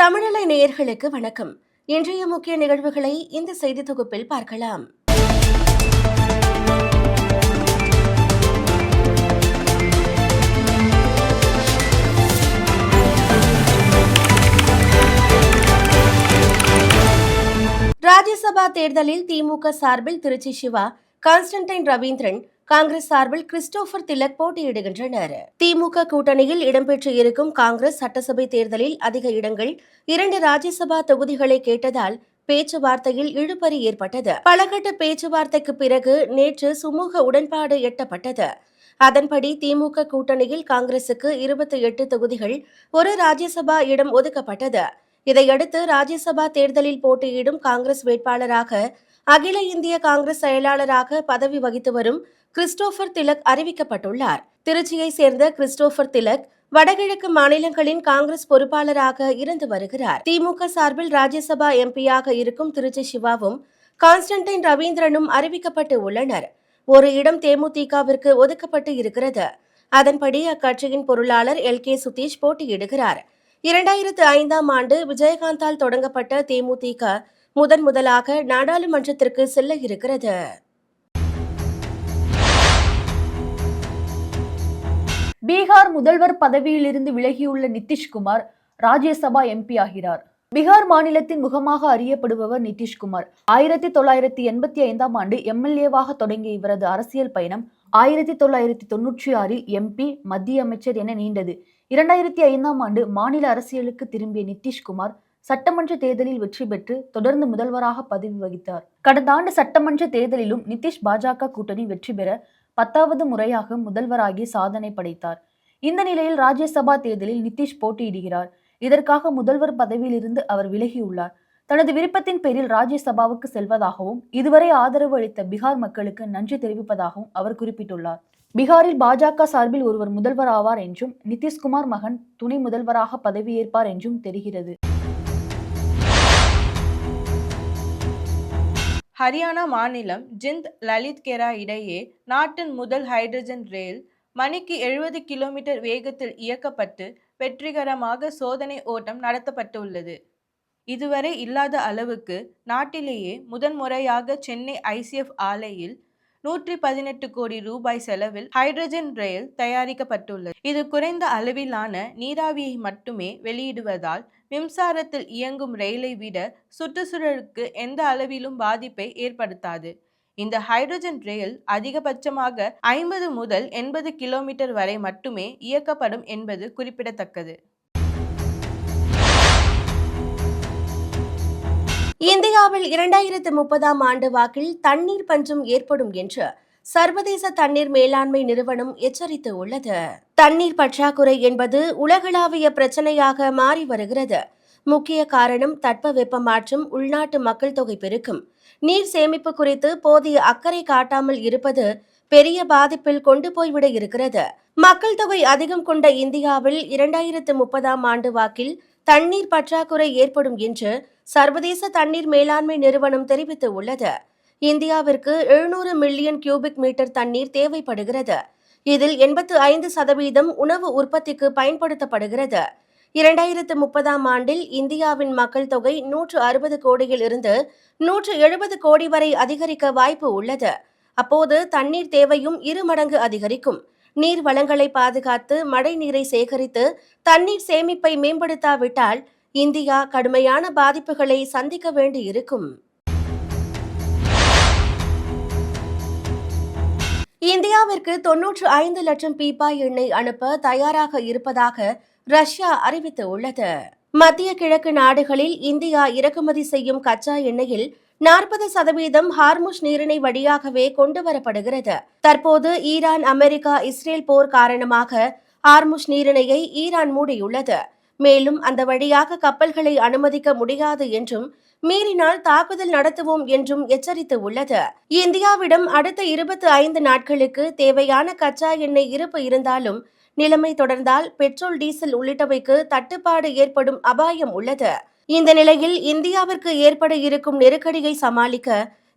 தமிழலை நேயர்களுக்கு வணக்கம். இன்றைய முக்கிய நிகழ்வுகளை இந்த செய்தி தொகுப்பில் பார்க்கலாம். ராஜ்யசபா தேர்தலில் திமுக சார்பில் திருச்சி சிவா, கான்ஸ்டன்டைன் ரவீந்திரன், காங்கிரஸ் சார்பில் கிறிஸ்டோபர் திலக் போட்டியிடுகின்றனர். திமுக கூட்டணியில் இடம்பெற்று இருக்கும் காங்கிரஸ் சட்டசபை தேர்தலில் அதிக இடங்கள் 2 ராஜ்யசபா தொகுதிகளை கேட்டதால் பேச்சுவார்த்தையில் இழுபறி ஏற்பட்டது. பலகட்ட பேச்சுவார்த்தைக்கு பிறகு நேற்று சுமூக உடன்பாடு எட்டப்பட்டது. அதன்படி திமுக கூட்டணியில் காங்கிரசுக்கு 28 தொகுதிகள், 1 ராஜ்யசபா இடம் ஒதுக்கப்பட்டது. இதையடுத்து ராஜ்யசபா தேர்தலில் போட்டியிடும் காங்கிரஸ் வேட்பாளராக அகில இந்திய காங்கிரஸ் செயலாளராக பதவி வகித்து வரும் கிறிஸ்டோபர் திலக் அறிவிக்கப்பட்டுள்ளார். திருச்சியை சேர்ந்த கிறிஸ்டோபர் திலக் வடகிழக்கு மாநிலங்களின் காங்கிரஸ் பொறுப்பாளராக இருந்து வருகிறார். திமுக சார்பில் ராஜ்யசபா எம்பியாக இருக்கும் திருச்சி சிவாவும் கான்ஸ்டன்டைன் ரவீந்திரனும் அறிவிக்கப்பட்டு உள்ளனர். ஒரு இடம் தேமுதிகவிற்கு ஒதுக்கப்பட்டு இருக்கிறது. அதன்படி அக்கட்சியின் பொருளாளர் LK சுதீஷ் போட்டியிடுகிறார். 2005ஆம் ஆண்டு விஜயகாந்தால் தொடங்கப்பட்ட தேமுதிக முதலாக நாடாளுமன்றத்திற்கு செல்ல இருக்கிறது. பீகார் முதல்வர் பதவியிலிருந்து விலகியுள்ள நிதிஷ்குமார் ராஜ்யசபா MP ஆகிறார். பீகார் மாநிலத்தின் முகமாக அறியப்படுபவர் நிதிஷ்குமார் 1985ஆம் ஆண்டு MLAவாக தொடங்கிய இவரது அரசியல் பயணம் 1996இல் MP, மத்திய அமைச்சர் என நீண்டது. 2005ஆம் ஆண்டு மாநில அரசியலுக்கு திரும்பிய நிதிஷ்குமார் சட்டமன்ற தேர்தலில் வெற்றி பெற்று தொடர்ந்து முதல்வராக பதவி வகித்தார். கடந்த ஆண்டு சட்டமன்ற தேர்தலிலும் நிதிஷ் பாஜக கூட்டணி வெற்றி பெற 10வது முறையாக முதல்வராகி சாதனை படைத்தார். இந்த நிலையில் ராஜ்யசபா தேர்தலில் நிதிஷ் போட்டியிடுகிறார். இதற்காக முதல்வர் பதவியிலிருந்து அவர் விலகியுள்ளார். தனது விருப்பத்தின் பேரில் ராஜ்யசபாவுக்கு செல்வதாகவும் இதுவரை ஆதரவு அளித்த பீகார் மக்களுக்கு நன்றி தெரிவிப்பதாகவும் அவர் குறிப்பிட்டுள்ளார். பீகாரில் பாஜக சார்பில் ஒருவர் முதல்வர் ஆவார் என்றும் நிதிஷ்குமார் மகன் துணை முதல்வராக பதவியேற்பார் என்றும் தெரிகிறது. ஹரியானா மாநிலம் ஜிந்த் லலித்கேரா இடையே நாட்டின் முதல் ஹைட்ரஜன் ரயில் மணிக்கு 70 கிலோமீட்டர் வேகத்தில் இயக்கப்பட்டு வெற்றிகரமாக சோதனை ஓட்டம் நடத்தப்பட்டுள்ளது. இதுவரை இல்லாத அளவுக்கு நாட்டிலேயே முதன்முறையாக சென்னை ICF ஆலையில் 118 கோடி ரூபாய் செலவில் ஹைட்ரஜன் ரயில் தயாரிக்கப்பட்டுள்ளது. இது குறைந்த அளவிலான நீராவியை மட்டுமே வெளியிடுவதால் மின்சாரத்தில் இயங்கும் ரயிலை விட சுற்றுச்சூழலுக்கு எந்த அளவிலும் பாதிப்பை ஏற்படுத்தாது. இந்த ஹைட்ரஜன் ரயில் அதிகபட்சமாக 50 முதல் 80 கிலோமீட்டர் வரை மட்டுமே இயக்கப்படும் என்பது குறிப்பிடத்தக்கது. இந்தியாவில் 2030ஆம் ஆண்டு வாக்கில் தண்ணீர் பஞ்சம் ஏற்படும் என்று சர்வதேச தண்ணீர் மேலாண்மை நிறுவனம் எச்சரித்து உள்ளது. தண்ணீர் பற்றாக்குறை என்பது உலகளாவிய பிரச்சனையாக மாறி வருகிறது. முக்கிய காரணம் தட்பவெப்ப மாற்றம், உள்நாட்டு மக்கள் தொகை பெருக்கம். நீர் சேமிப்பு குறித்து போதிய அக்கறை காட்டாமல் இருப்பது பெரிய பாதிப்பில் கொண்டு போய்விட இருக்கிறது. மக்கள் தொகை அதிகம் கொண்ட இந்தியாவில் 2030ஆம் ஆண்டு வாக்கில் தண்ணீர் பற்றாக்குறை ஏற்படும் என்று சர்வதேச தண்ணீர் மேலாண்மை நிறுவனம் தெரிவித்து உள்ளது. இந்தியாவிற்கு 700 மில்லியன் கியூபிக் மீட்டர் தண்ணீர் தேவைப்படுகிறது. இதில் 85% உணவு உற்பத்திக்கு பயன்படுத்தப்படுகிறது. 2030ஆம் ஆண்டில் இந்தியாவின் மக்கள் தொகை 160 கோடியில் இருந்து 170 கோடி வரை அதிகரிக்க வாய்ப்பு உள்ளது. அப்போது தண்ணீர் தேவையும் 2 மடங்கு அதிகரிக்கும். நீர் வளங்களை பாதுகாத்து மழை நீரை சேகரித்து தண்ணீர் சேமிப்பை மேம்படுத்தாவிட்டால் இந்தியா கடுமையான பாதிப்புகளை சந்திக்க வேண்டியிருக்கும். இந்தியாவிற்கு 95 லட்சம் பீப்பாய் எண்ணெய் அனுப்ப தயாராக இருப்பதாக ரஷ்யா அறிவித்து உள்ளது. மத்திய கிழக்கு நாடுகளில் இந்தியா இறக்குமதி செய்யும் கச்சா எண்ணெயில் 40% ஹார்முஸ் நீரிணை வழியாகவே கொண்டு வரப்படுகிறது. தற்போது ஈரான், அமெரிக்கா, இஸ்ரேல் போர் காரணமாக ஹார்முஸ் நீரிணையை ஈரான் மூடியுள்ளது. மேலும் அந்த வழியாக கப்பல்களை அனுமதிக்க முடியாது என்றும், மீறினால் தாக்குதல் நடத்துவோம் என்றும் எச்சரித்து உள்ளது. இந்தியாவிடம் அடுத்த 25 நாட்களுக்கு தேவையான கச்சா எண்ணெய் இருப்பு இருந்தாலும் நிலைமை தொடர்ந்தால் பெட்ரோல், டீசல் உள்ளிட்டவைக்கு தட்டுப்பாடு ஏற்படும் அபாயம் உள்ளது. இந்த நிலையில் இந்தியாவிற்கு ஏற்பட இருக்கும் நெருக்கடியை சமாளிக்க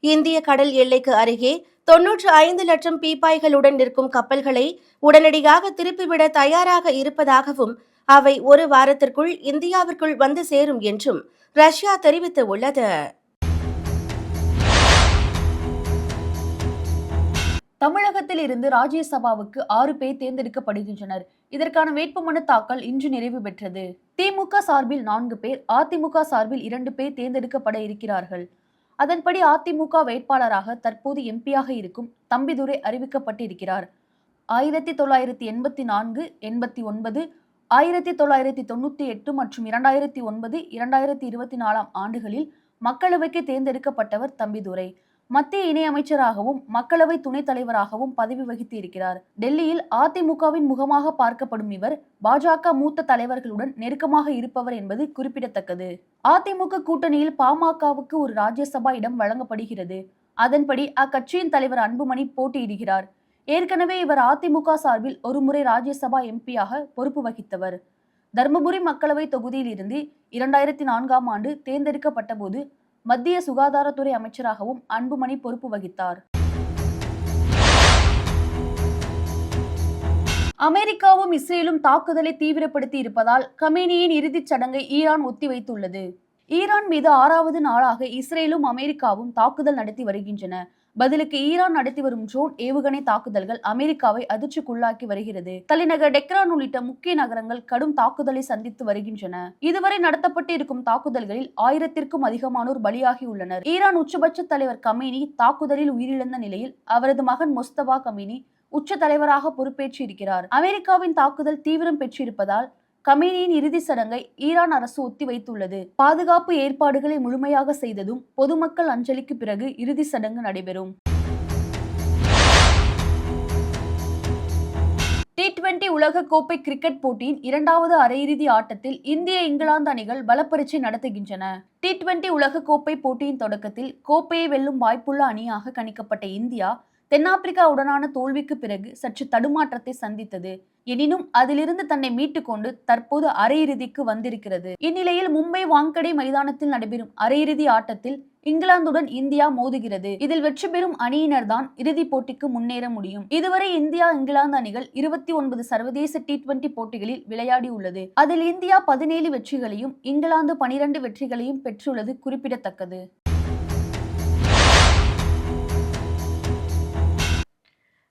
இந்திய கடல் எல்லைக்கு அருகே 95 லட்சம் பீப்பாய்களுடன் நிற்கும் கப்பல்களை உடனடியாக திருப்பிவிட தயாராக இருப்பதாகவும் அவை ஒரு வாரத்திற்குள் இந்தியாவிற்குள் வந்து சேரும் என்றும் ரஷ்யா தெரிவித்துள்ளது. தமிழகத்தில் இருந்து ராஜ்யசபாவுக்கு 6 பேர் தேர்ந்தெடுக்கப்படுகின்றனர். இதற்கான வேட்புமனு தாக்கல் இன்று நிறைவு பெற்றது. திமுக சார்பில் 4 பேர், அதிமுக சார்பில் 2 பேர் தேர்ந்தெடுக்கப்பட இருக்கிறார்கள். அதன்படி அதிமுக வேட்பாளராக தற்போது எம்பியாக இருக்கும் தம்பிதுரை அறிவிக்கப்பட்டிருக்கிறார். 1984, 89, 1998 மற்றும் 2009, 2024 ஆண்டுகளில் மக்களவைக்கு தேர்ந்தெடுக்கப்பட்டவர் தம்பிதுரை. மத்திய இணையமைச்சராகவும் மக்களவை துணைத் தலைவராகவும் பதவி வகித்து இருக்கிறார். டெல்லியில் அதிமுகவின் முகமாக பார்க்கப்படும் இவர் பாஜக மூத்த தலைவர்களுடன் நெருக்கமாக இருப்பவர் என்பது குறிப்பிடத்தக்கது. அதிமுக கூட்டணியில் பாமகவுக்கு ஒரு ராஜ்யசபா இடம் வழங்கப்படுகிறது. அதன்படி அக்கட்சியின் தலைவர் அன்புமணி போட்டியிடுகிறார். ஏற்கனவே இவர் அதிமுக சார்பில் ஒருமுறை ராஜ்யசபா எம்பியாக பொறுப்பு வகித்தவர். தர்மபுரி மக்களவை தொகுதியில் இருந்து 2004ஆம் ஆண்டு தேர்ந்தெடுக்கப்பட்ட போது மத்திய சுகாதாரத்துறை அமைச்சராகவும் அன்புமணி பொறுப்பு வகித்தார். அமெரிக்காவும் இஸ்ரேலும் தாக்குதலை தீவிரப்படுத்தி இருப்பதால் கமேனியின் இறுதிச் சடங்கை ஈரான் ஒத்திவைத்துள்ளது. ஈரான் மீது 6வது நாளாக இஸ்ரேலும் அமெரிக்காவும் தாக்குதல் நடத்தி வருகின்றன. பதிலுக்கு ஈரான் நடத்தி வரும் ட்ரோன் ஏவுகணை தாக்குதல்கள் அமெரிக்காவை அதிர்ச்சிக்குள்ளாக்கி வருகிறது. தலைநகர் டெக்ரான் உள்ளிட்ட முக்கிய நகரங்கள் கடும் தாக்குதலை சந்தித்து வருகின்றன. இதுவரை நடத்தப்பட்டு இருக்கும் தாக்குதல்களில் 1000த்திற்கும் அதிகமானோர் பலியாகியுள்ளனர். ஈரான் உச்சபட்ச தலைவர் கமேனி தாக்குதலில் உயிரிழந்த நிலையில் அவரது மகன் மொஸ்தபா கமேனி உச்ச தலைவராக பொறுப்பேற்று இருக்கிறார். அமெரிக்காவின் தாக்குதல் தீவிரம் பெற்றிருப்பதால் கமேனியின் இறுதி சடங்கை ஈரான் அரசு ஒத்திவைத்துள்ளது. பாதுகாப்பு ஏற்பாடுகளை முழுமையாக செய்ததும் பொதுமக்கள் அஞ்சலிக்கு பிறகு இறுதி சடங்கு நடைபெறும். T20 உலக கோப்பை கிரிக்கெட் போட்டியின் 2வது அரையிறுதி ஆட்டத்தில் இந்திய இங்கிலாந்து அணிகள் பலப்பரீட்சை நடத்துகின்றன. T20 உலக கோப்பை போட்டியின் தொடக்கத்தில் கோப்பையை வெல்லும் வாய்ப்புள்ள அணியாக கணிக்கப்பட்ட இந்தியா தென்னாப்பிரிக்காவுடனான தோல்விக்கு பிறகு சற்று தடுமாற்றத்தை சந்தித்தது. எனினும் அதிலிருந்து தன்னை மீட்டுக் கொண்டு தற்போது அரையிறுதிக்கு வந்திருக்கிறது. இந்நிலையில் மும்பை வாங்கடே மைதானத்தில் நடைபெறும் அரையிறுதி ஆட்டத்தில் இங்கிலாந்துடன் இந்தியா மோதுகிறது. இதில் வெற்றி பெறும் அணியினர் தான் இறுதிப் போட்டிக்கு முன்னேற முடியும். இதுவரை இந்தியா இங்கிலாந்து அணிகள் 29 சர்வதேச T20 போட்டிகளில் விளையாடி உள்ளது. அதில் இந்தியா 17 வெற்றிகளையும் இங்கிலாந்து 12 வெற்றிகளையும் பெற்றுள்ளது குறிப்பிடத்தக்கது.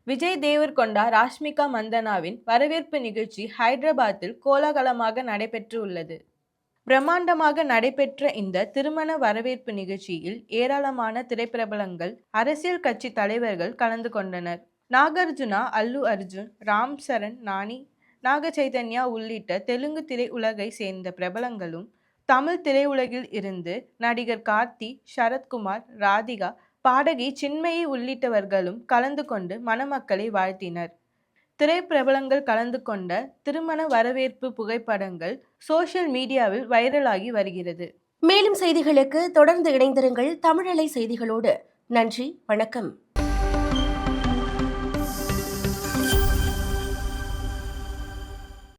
விஜய் தேவர்கொண்டா ராஷ்மிகா மந்தனாவின் வரவேற்பு நிகழ்ச்சி ஹைதராபாத்தில் கோலாகலமாக நடைபெற்று உள்ளது. பிரம்மாண்டமாக நடைபெற்ற இந்த திருமண வரவேற்பு நிகழ்ச்சியில் ஏராளமான திரைப்பிரபலங்கள், அரசியல் கட்சி தலைவர்கள் கலந்து கொண்டனர். நாகார்ஜுனா, அல்லு அர்ஜுன், ராம் சரண், நானி, நாக சைதன்யா உள்ளிட்ட தெலுங்கு திரை உலகை சேர்ந்த பிரபலங்களும், தமிழ் திரையுலகில் இருந்து நடிகர் கார்த்தி, சரத்குமார், ராதிகா, பாடகி சின்மயி உள்ளிட்டவர்களும் கலந்து கொண்டு மணமக்களை வாழ்த்தினர். திரைப்பிரபலங்கள் கலந்து கொண்ட திருமண வரவேற்பு புகைப்படங்கள் சோஷியல் மீடியாவில் வைரலாகி வருகிறது. மேலும் செய்திகளுக்கு தொடர்ந்து இணைந்திருங்கள் தமிழலை செய்திகளோடு. நன்றி, வணக்கம்.